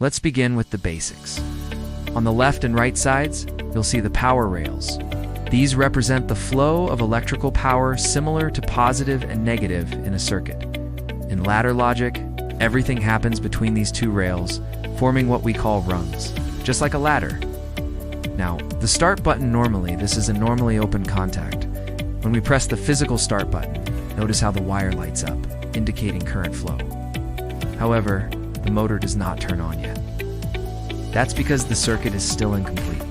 Let's begin with the basics. On the left and right sides, you'll see the power rails. These represent the flow of electrical power similar to positive and negative in a circuit. In ladder logic, everything happens between these two rails, forming what we call rungs, just like a ladder. Now, the start button this is a normally open contact. When we press the physical start button, notice how the wire lights up, indicating current flow. However, the motor does not turn on yet. That's because the circuit is still incomplete.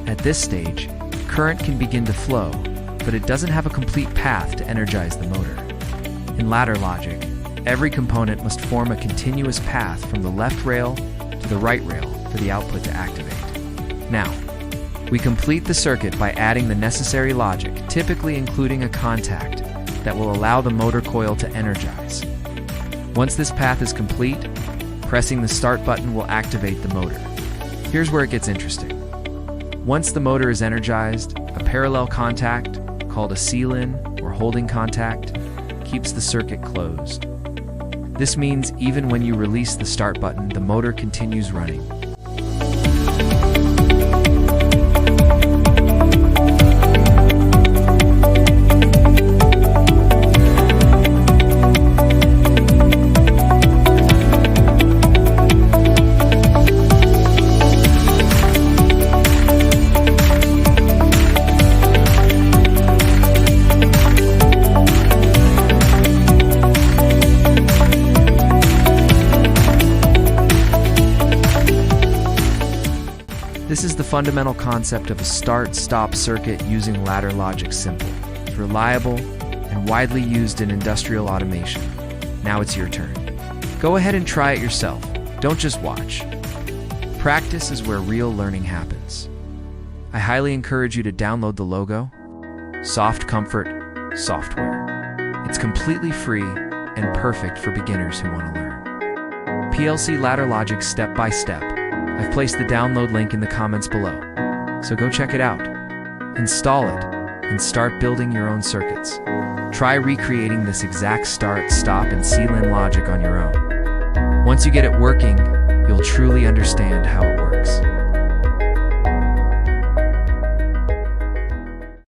At this stage, current can begin to flow, but it doesn't have a complete path to energize the motor. In ladder logic, every component must form a continuous path from the left rail to the right rail for the output to activate. Now, we complete the circuit by adding the necessary logic, typically including a contact that will allow the motor coil to energize. Once this path is complete, pressing the start button will activate the motor. Here's where it gets interesting. Once the motor is energized, a parallel contact, called a seal-in or holding contact, keeps the circuit closed. This means even when you release the start button, the motor continues running. This is the fundamental concept of a start-stop circuit using ladder logic simple. It's reliable and widely used in industrial automation. Now it's your turn. Go ahead and try it yourself. Don't just watch. Practice is where real learning happens. I highly encourage you to download the logo, Soft Comfort Software. It's completely free and perfect for beginners who want to learn. PLC ladder logic step by step. I've placed the download link in the comments below, so go check it out. Install it, and start building your own circuits. Try recreating this exact start, stop, and seal-in logic on your own. Once you get it working, you'll truly understand how it works.